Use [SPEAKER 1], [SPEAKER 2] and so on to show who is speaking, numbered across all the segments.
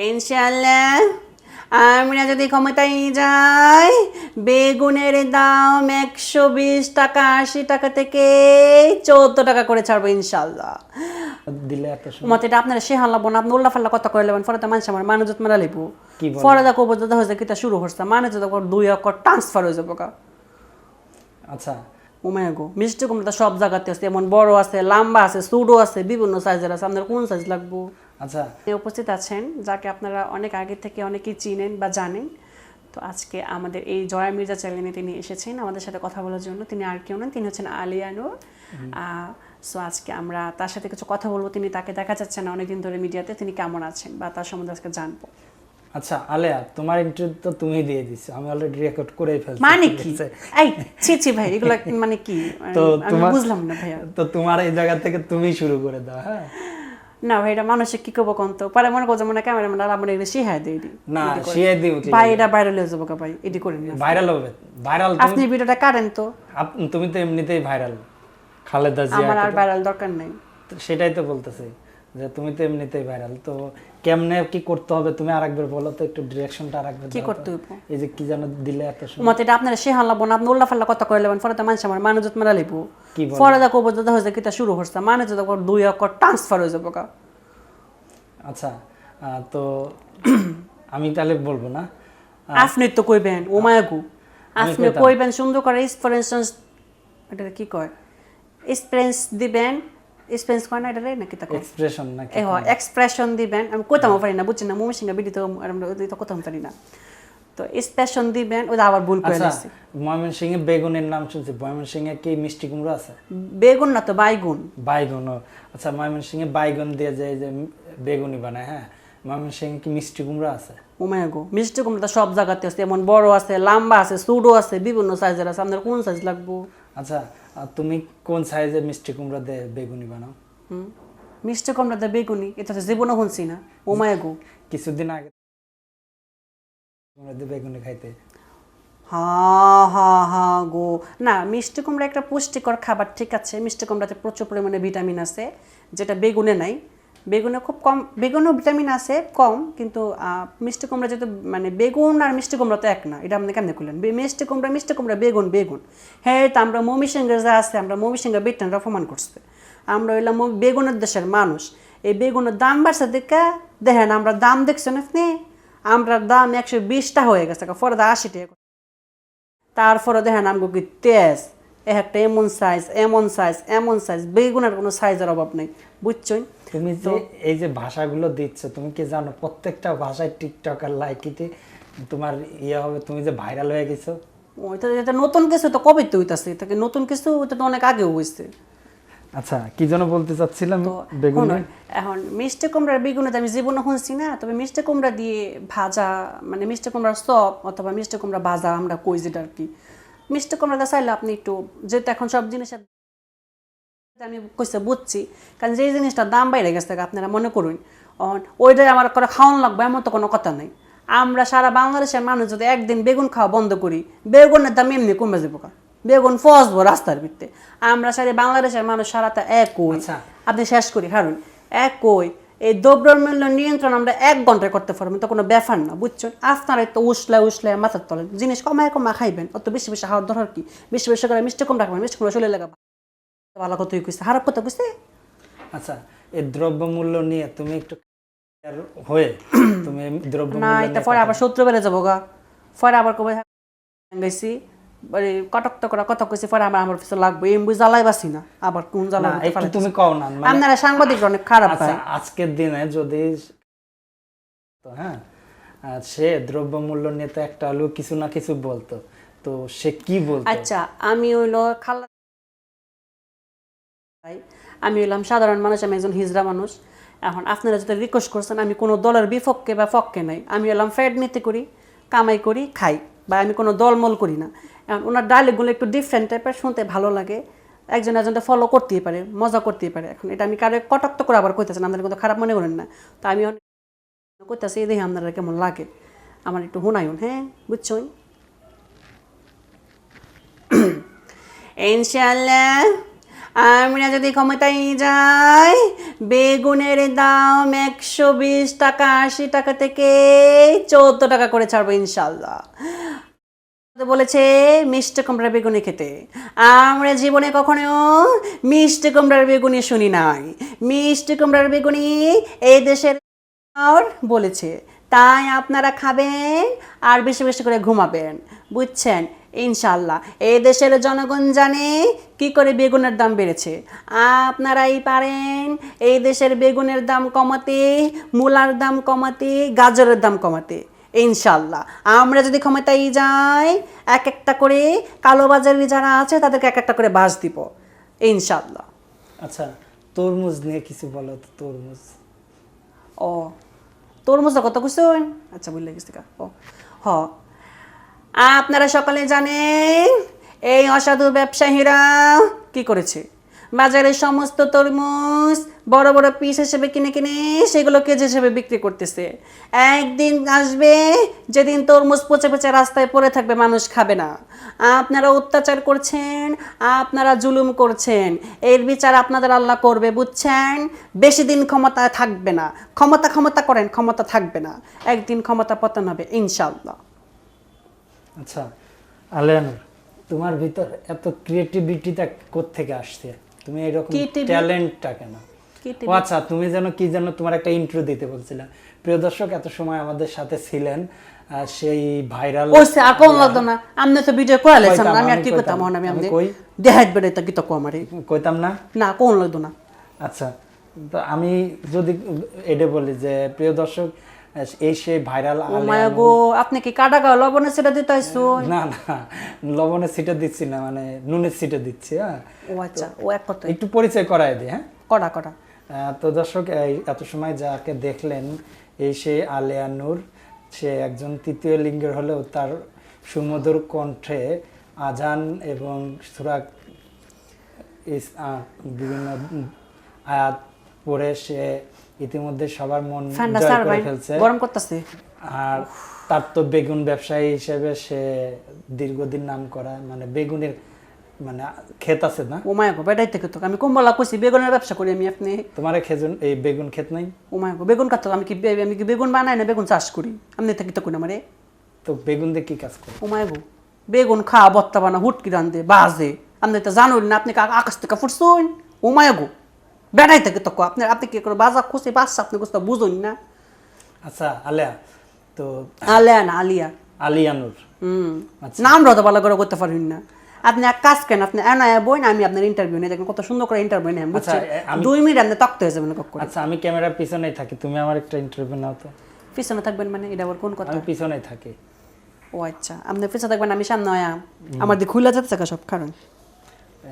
[SPEAKER 1] ইনশাআল্লাহ আমরা যদি ক্ষমতায় যাই বেগুনের দাম 120 টাকা 80 টাকা থেকে 14 টাকা করে ছাড়বো ইনশাআল্লাহ।
[SPEAKER 2] দিলে এত
[SPEAKER 1] মতে এটা আপনারা সে হালাবো না, আপনি উল্লা ফাল্লা কথা কয়ে লেবেন, পরে তো মানুষ আমার মানুষত মারা লিবো। পরে দেখো বোঝা হয়েছে কিতা শুরু হচ্ছে, মানুষ তো 2 অক্ষর ট্রান্সফার হয়ে যাবো কা।
[SPEAKER 2] আচ্ছা
[SPEAKER 1] উমায় গো মিষ্টি কুমড়া সব জায়গাতে আছে, এমন বড় আছে, লম্বা আছে, ছোটো আছে, বিভিন্ন সাইজের আছে। আপনার কোন সাইজ লাগবো?
[SPEAKER 2] আচ্ছা
[SPEAKER 1] উপস্থিত আছেন যাকে আপনারা অনেক আগে থেকে অনেকেই চিনেন বা জানেন। তো আজকে আমাদের এই জয়া মির্জা চ্যানেলে তিনি এসেছেন আমাদের সাথে কথা বলার জন্য। তিনি আর কেউ নন, তিনি হচ্ছেন আলিয়া নূর। সো আজকে আমরা তার সাথে কিছু কথা বলবো। তিনি তাকে দেখা যাচ্ছে না অনেকদিন ধরে মিডিয়াতে, তিনি কেমন আছেন বা তার সম্বন্ধে আজকে জানবো।
[SPEAKER 2] আচ্ছা আলেয়া, তোমার ইন্টারভিউ তো তুমি দিয়ে দিছো, আমি অলরেডি রেকর্ড করেই ফেলছি।
[SPEAKER 1] মানে কি এই ছি ছি ভাই, এগুলো মানে কি?
[SPEAKER 2] তো
[SPEAKER 1] আমি বুঝলাম না ভাইয়া।
[SPEAKER 2] তো তোমার এই জায়গা থেকে তুমি শুরু করে দাও। হ্যাঁ
[SPEAKER 1] না ভাই, এটা মানুষে কি করবো কোন তো পরে মনে করছে মনে ক্যামেরা মানে আমার এগুলো শিহাই দেয়
[SPEAKER 2] না শিয়ে দিব
[SPEAKER 1] ভাই, এটা ভাইরাল হয়ে যাবো ভাই, এটি করে নিন।
[SPEAKER 2] ভাইরাল হবে, ভাইরাল
[SPEAKER 1] আপনি ভিডিওটা কাটেন তো।
[SPEAKER 2] তুমি তো এমনিতেই ভাইরাল খালেদা জিয়া,
[SPEAKER 1] আমার আর ভাইরাল দরকার নাই।
[SPEAKER 2] সেটাই তো বলতেছি যে তুমি তো এমনিতেই ভাইরাল। তো কেমনে কি করতে হবে তুমি আরেকবার বলো তো, একটু ডিরেকশনটা আরেকবার
[SPEAKER 1] কি করতে হবে?
[SPEAKER 2] এই যে কি জানো দিলে এত
[SPEAKER 1] মতে এটা আপনারা সে হালাবো না, আপনি উল্লা ফাল্লা কথা কয়ে লেবেন, পরে তো মানুষ আমার মানুষত মারা লিবো।
[SPEAKER 2] কি বল
[SPEAKER 1] পরে দেখো বোঝা হয়েছে কিতা শুরু হচ্ছে, মানুষ তো 2 অক্ষর ট্রান্সফার হয়ে যাবো কা।
[SPEAKER 2] আচ্ছা তো আমি তাহলে বলবো না,
[SPEAKER 1] আপনি তো কইবেন ওমায়াগু, আপনি কইবেন সুন্দর করে এক্সপেরিয়েন্স, এটা কি কয় এক্সপেরিয়েন্স দিবেন, এক্সপেরিয়েন্স কয় না এটা নাকি তা কয়
[SPEAKER 2] এক্সপ্রেশন নাকি
[SPEAKER 1] এক্সপ্রেশন দিবেন। আমি কইতাম পারি না, বুঝছেন না, মমিসিংহা বিডি তো তো কইতাম পারি না। তো এক্সপ্রেশন দিবেন, ওটা আবার ভুল করে দিছি।
[SPEAKER 2] ময়মনসিংহে বেগুনের নাম শুনছি, ময়মনসিংহে কি মিষ্টি কুমড়ো আছে?
[SPEAKER 1] বেগুন না তো বাইগুন।
[SPEAKER 2] বাইগুন, আচ্ছা ময়মনসিংহে বাইগুন দিয়ে যে বেগুনি বানায়, হ্যাঁ ময়মনসিংহে কি মিষ্টি কুমড়ো আছে?
[SPEAKER 1] ওমায়াগো মিষ্টি কুমড়া তো সব জায়গাতে আছে, এমন বড় আছে, লম্বা আছে, ছোটো আছে, বিভিন্ন সাইজের আছে। আপনার কোন সাইজ লাগবো?
[SPEAKER 2] আচ্ছা তুমি কোন সাইজের মিষ্টি কুমড়া দিয়ে বেগুনি বানাও?
[SPEAKER 1] মিষ্টি কুমড়া দিয়ে বেগুনি, এটা তো জীবনও শুনছি না। ওমায়াগো
[SPEAKER 2] কিছুদিন আগে বেগুনি খাইতে।
[SPEAKER 1] হা গো না, মিষ্টি কুমড়া একটা পুষ্টিকর খাবার, ঠিক আছে। মিষ্টি কুমড়াতে প্রচুর পরিমাণে ভিটামিন আছে, যেটা বেগুনে নাই। বেগুনে খুব কম, বেগুনেও ভিটামিন আছে কম, কিন্তু মিষ্টি কুমড়া যেহেতু মানে বেগুন আর মিষ্টি কুমড়া তো এক না, এটা আপনি কেমনে করলেন? মিষ্টি কুমড়া বেগুন বেগুন। হ্যাঁ, তা আমরা মমিসিংহের যা আছে, আমরা মমিসিংহের বিজ্ঞানরা প্রমাণ করছে। আমরা হইলাম বেগুনের দেশের মানুষ। এই বেগুনের দাম বাড়ছে দেখে দেখেন, আমরা দাম দেখছেন আপনি, আমরা দাম 120 হয়ে গেছে, পরে 80 টাকা। তারপরে দেখেন আমগো কি তেজ, একটা এমন সাইজ এমন সাইজ এমন সাইজ, বেগুনের কোনো সাইজের অভাব নেই, বুঝছেন?
[SPEAKER 2] তুমি যে এই যে ভাষাগুলো দিচ্ছ, তুমি কি জানো প্রত্যেকটা ভাষায় টিকটক আর লাইকিতে তোমার ইয়ে হবে, তুমি যে ভাইরাল হয়ে গেছো।
[SPEAKER 1] ওইটা এটা নতুন কিছু তো কবে তো হইতাছে, এটাকে নতুন কিছু, ওইটা তো অনেক আগেও হয়েছে।
[SPEAKER 2] আচ্ছা কি যেন বলতে চাচ্ছিলাম, বেগুন
[SPEAKER 1] এখন মিষ্টি কুমড়ার বেগুনে আমি জীবনে শুনছি না, তবে মিষ্টি কুমড়া দিয়ে ভাজা, মানে মিষ্টি কুমড়ার চপ অথবা মিষ্টি কুমড়া ভাজা আমরা কই, যেটা আর কি মিষ্টি কুমড়াটা চাইলে আপনি একটু, যেহেতু এখন সব জিনিসের আমি কইছে বুঝছি, কারণ যে জিনিসটার দাম বাইরে গেছে আপনারা মনে করুন ওইটাই আমার করে খাওয়ান লাগবে এমন তো কোনো কথা নাই। আমরা সারা বাংলাদেশের মানুষ যদি একদিন বেগুন খাওয়া বন্ধ করি, বেগুনের দাম এমনি কমে যাবো, বেগুন ফসবো রাস্তার ভিত্তে। আমরা সারা বাংলাদেশের মানুষ সারাটা একই, আপনি শেষ করি কারণ একই। এই দ্রব্যমূল্য নিয়ন্ত্রণ আমরা 1 ঘন্টায় করতে পারবো, তো কোনো ব্যাপার না, বুঝছেন? আপনারা তো উসলে মাথার তলে জিনিস কমায় খাইবেন, অত বেশি বেশি খাওয়ার দরকার কি? বেশি বেশি করে মিষ্টি কম রাখবেন, মিষ্টি কুমড়া চলে লাগা ভালো কথাই কইছে, খারাপ কথা কইছে।
[SPEAKER 2] আচ্ছা এই দ্রব্যমূল্য নিয়ে তুমি একটু হয়ে তুমি
[SPEAKER 1] না, এটা পরে আবার শত্রু বেড়ে যাবো গা, পরে আবার কবে গেছি কটক করা কথা কইছি, পরে আমার পিছনে লাগবে, এমবি জ্বালাই বাসি না, আবার কোন জ্বালা
[SPEAKER 2] তুমি কও না।
[SPEAKER 1] আপনারা সাংবাদিক অনেক খারাপ ভাই।
[SPEAKER 2] আজকের দিনে যদি তো হ্যাঁ সে দ্রব্যমূল্য নিয়ে তো একটা লোক কিছু না কিছু বলতো, তো সে কি বলতো?
[SPEAKER 1] আচ্ছা আমি হইলো খালা, আমি হইলাম সাধারণ মানুষ, আমি একজন হিজড়া মানুষ। এখন আপনারা যদি রিকোয়েস্ট করছেন, আমি কোনো দলের বিপক্ষে বা পক্ষে নাই, আমি হইলাম ফ্যাট নিতে করি, কামাই করি, খাই, বা আমি কোনো দলমল করি না। এখন ওনার ডায়লগগুলো একটু ডিফারেন্ট টাইপের, শুনতে ভালো লাগে, একজন একজনটা ফলো করতেই পারে, মজা করতেই পারে। এখন এটা আমি কারো কটাক্ত করে আবার কইতেছেন, আপনারা কিন্তু খারাপ মনে করেন না। তো আমি অনেক করতেছি, দেখি আপনারা কেমন লাগে, আমার একটু হুনায়ুন, হ্যাঁ বুঝছেন? ইনশাআল্লাহ আমরা যদি ক্ষমতায় যাই বেগুনের দাম 120 টাকা 80 টাকা থেকে 14 টাকা করে ছাড়বো ইনশাল্লাহ। বলেছে মিষ্টি কুমড়ার বেগুনি খেতে, আমরা জীবনে কখনো মিষ্টি কুমড়ার বেগুনি শুনি নাই। মিষ্টি কুমড়ার বেগুনি এই দেশের আর বলেছে, তাই আপনারা খাবেন আর বেশি বেশি করে ঘুমাবেন, বুঝছেন? ইনশাল্লাহ এই দেশের জনগণ জানে কি করে বেগুনের দাম বেড়েছে। আপনারাই পারেন এই দেশের বেগুনের দাম কমাতে, মূলার দাম কমাতে, গাজরের দাম কমাতে। ইনশাল্লাহ আমরা যদি ক্ষমতায় যাই এক একটা করে কালোবাজারি যারা আছে তাদেরকে এক একটা করে বাস দিব ইনশাল্লাহ।
[SPEAKER 2] আচ্ছা, তরমুজ নিয়ে কিছু বলো তো। তরমুজ,
[SPEAKER 1] ও তরমুজটা কত কিছু, আচ্ছা বুঝলে গেছি ও হ। আপনারা সকলে জানেন এই অসাধু ব্যবসায়ীরা কি করেছে, বাজারে সমস্ত তরমুজ বড় বড় পিস হিসেবে কিনে কিনে সেগুলো কেজি হিসেবে বিক্রি করতেছে। একদিন আসবে যেদিন তরমুজ পচে পচে রাস্তায় পড়ে থাকবে, মানুষ খাবে না। আপনারা অত্যাচার করছেন, আপনারা জুলুম করছেন, এর বিচার আপনাদের আল্লাহ করবে, বুঝছেন? বেশি দিন ক্ষমতায় থাকবে না। ক্ষমতা ক্ষমতা করেন, ক্ষমতা থাকবে না, একদিন ক্ষমতা পতন হবে ইনশাল্লাহ।
[SPEAKER 2] আচ্ছা আলেয়ানুর, তোমার ভিতর এত ক্রিয়েটিভিটিটা কোত্থেকে আসছে? তুমি এরকম ট্যালেন্টটা কেন? ও আচ্ছা, তুমি যেন কি যেন তোমার একটা ইন্ট্রো দিতে বলছিলা। প্রিয় দর্শক, এত সময় আমাদের সাথে ছিলেন সেই ভাইরাল
[SPEAKER 1] ওইসে আর কোন লাগতো না, আপনি তো ভিডিও করাইছেন, আমি আর কি করতাম? আমি আপনি দেখাইত বেড়ে তা কি তো আমারে
[SPEAKER 2] কইতাম না,
[SPEAKER 1] না কোন লাগতো না।
[SPEAKER 2] আচ্ছা, তো আমি যদি এটা বলি যে প্রিয় দর্শক, এই সেই ভাইরাল
[SPEAKER 1] ও মায়া গো, আপনি কি কাটা গা লবণের সেটা দিতে আইছো?
[SPEAKER 2] না না, লবণের সিটা দিচ্ছি না, মানে নুনের সিটা দিচ্ছি। হ্যাঁ,
[SPEAKER 1] ও আচ্ছা, ও এক কথা
[SPEAKER 2] একটু পরিচয় করায় দিই। হ্যাঁ,
[SPEAKER 1] কটা কটা।
[SPEAKER 2] তো দর্শক, এত সময় যাকে দেখলেন এই সে আলেয়ানুর, সে একজন তৃতীয় লিঙ্গের হলেও তার সুমধুর কণ্ঠে আজান এবং সূরা বিভিন্ন আয়াত পড়ে সে ইতিমধ্যে সবার মন জয় করে ফেলছে।
[SPEAKER 1] গরম করতেছে।
[SPEAKER 2] আর তার তো বেগুন ব্যবসায়ী হিসেবে সে দীর্ঘদিন নাম করা, মানে বেগুনের মানে ক্ষেত আছে না?
[SPEAKER 1] ও মায়া গো, বেটাই থেকে তো আমি কমলা কইছি বেগুনের ব্যবসা করি আমি। আপনি
[SPEAKER 2] তোমার খেজুন এই বেগুন ক্ষেত নাই?
[SPEAKER 1] ও মায়া গো, বেগুন কাটতো আমি কি বেগুন বানাই না বেগুন চাষ করি? আপনি থাকি তো কোন আমারে।
[SPEAKER 2] তো বেগুন দিয়ে কি কাজ করে?
[SPEAKER 1] ও মায়া গো, বেগুন খাওয়া বত্তা বানা হুটকি রান্ধে বাজে, আপনি তো জানুন না, আপনি আকাশ থেকে ফুটছুন। ও মায়া গো, বেটাই থেকে তো আপনি কি করে বাজা খুশি বাচ্চা আপনি কিছু বুঝুন না।
[SPEAKER 2] আচ্ছা আলিয়া, তো
[SPEAKER 1] আলিয়া না আলিয়া,
[SPEAKER 2] আলিয়ানুর
[SPEAKER 1] নাম রত ভালো করে করতে পারেন না। আপনি এক কাজ কেন, আপনি এনায়া বই না, আমি আপনার ইন্টারভিউ নিয়ে দেখেন কত সুন্দর করে ইন্টারভিউ নেন, বুঝছেন? 2 মিনিট আপনি তক্ত হয়ে যাবেন।
[SPEAKER 2] আচ্ছা, আমি ক্যামেরার পিছনেই থাকি, তুমি আমার একটা ইন্টারভিউ নাও তো।
[SPEAKER 1] পিছনে থাকবেন মানে এটা আবার কোন কথা?
[SPEAKER 2] আমি পিছনেই থাকি।
[SPEAKER 1] ও আচ্ছা, আপনি পিছনে থাকবেন, আমি সামনে আয়া, আমার দিয়ে খুলে যাচ্ছে সব কারণ।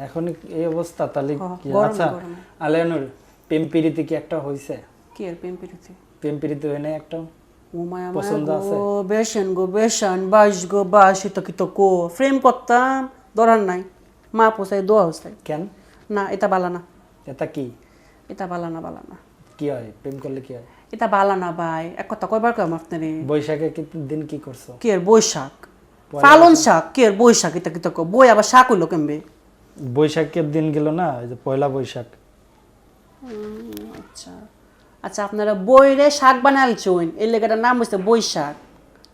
[SPEAKER 2] এখন এই অবস্থা, তাহলে কি?
[SPEAKER 1] গরমে
[SPEAKER 2] আচ্ছা
[SPEAKER 1] গরমে।
[SPEAKER 2] আলিয়ানুর, প্রেম প্রীতি কি একটা হইছে?
[SPEAKER 1] কি আর প্রেম প্রীতি?
[SPEAKER 2] প্রেম প্রীতি হয় না একটা?
[SPEAKER 1] ও মায়া
[SPEAKER 2] পছন্দ আছে?
[SPEAKER 1] গো, বেশন গো বেশন, বাস গো বাস, এটা কি তো কো ফ্রেম করতাম, দরার নাই, মা পোসাই দোয়া হোসাই।
[SPEAKER 2] কেন?
[SPEAKER 1] না এটা বালা না,
[SPEAKER 2] এটা কি?
[SPEAKER 1] এটা বালা না, বালা না।
[SPEAKER 2] কি হয় প্রেম করলে কি হয়?
[SPEAKER 1] এটা বালা না ভাই, এক কথা কয়বার কম আপনারে।
[SPEAKER 2] বৈশাখে দিন কি করছো?
[SPEAKER 1] কি আর বৈশাখ, পালন শাক, কি আর বৈশাখ, এটা কি তো কো বই আবার শাক হইলো কেমবে?
[SPEAKER 2] বৈশাখের দিন গেল না, ওই যে পয়লা বৈশাখ।
[SPEAKER 1] আচ্ছা আচ্ছা, আপনারা বইরে শাক বানালছেন, এই লেগাটার নাম হচ্ছে বৈশাখ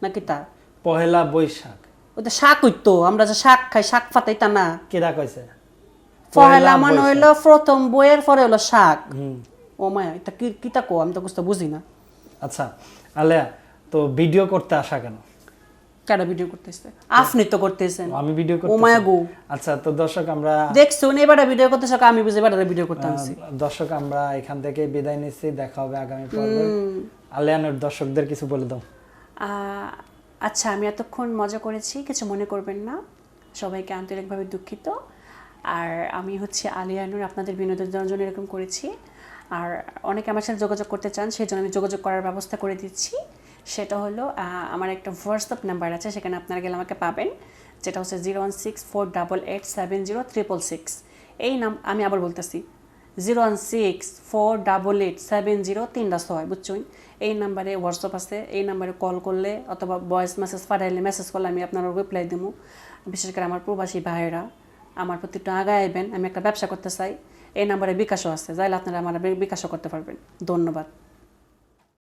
[SPEAKER 1] নাকি? তা
[SPEAKER 2] পহেলা বৈশাখ,
[SPEAKER 1] ওটা শাক হইতো, আমরা যে শাক খাই শাক পাতাই তা না।
[SPEAKER 2] কেডা কইছে?
[SPEAKER 1] পহেলা মানে হইলো প্রথম বইয়ের পরে হলো শাক। ও মায়া, এটা কি কিতা কো, আমি তো বুঝি না।
[SPEAKER 2] আচ্ছা আলেয়া, তো ভিডিও করতে আসা কেন?
[SPEAKER 1] কেডা ভিডিও করতেছে? আপনি তো করতেছেন।
[SPEAKER 2] আমি ভিডিও
[SPEAKER 1] ও মায়া গো,
[SPEAKER 2] আচ্ছা, তো দর্শক আমরা
[SPEAKER 1] দেখছুন এবারে ভিডিও করতেছ, আমি বুঝি এবারে ভিডিও করতে আনছি।
[SPEAKER 2] দর্শক আমরা এখান থেকে বিদায় নিচ্ছি, দেখা হবে আগামী পর্বে। আলিয়ানুর, দর্শকদের কিছু বলে দাও।
[SPEAKER 1] আচ্ছা, আমি এতক্ষণ মজা করেছি, কিছু মনে করবেন না, সবাইকে আন্তরিকভাবে দুঃখিত। আর আমি হচ্ছে আলিয়ানুর, আপনাদের বিনোদনের জন্য এরকম করেছি। আর অনেকে আমার সাথে যোগাযোগ করতে চান, সেই জন্য আমি যোগাযোগ করার ব্যবস্থা করে দিচ্ছি। সেটা হলো আমার একটা হোয়াটসঅ্যাপ নাম্বার আছে, সেখানে আপনারা গেলে আমাকে পাবেন, যেটা হচ্ছে 01648870666। এই আমি আবার বলতেছি 01648870306, বুঝছেন? এই নাম্বারে হোয়াটসঅ্যাপ আছে, এই নাম্বারে কল করলে অথবা ভয়েস মেসেজ পাঠাইলে, মেসেজ করলে আমি আপনার রিপ্লাই দেবো। বিশেষ করে আমার প্রবাসী ভাইয়েরা আমার প্রতি একটু আগায় আইবেন। আমি একটা ব্যবসা করতে চাই, এই নাম্বারে বিকাশও আছে, চাইলে আপনারা আমার বিকাশও করতে পারবেন। ধন্যবাদ।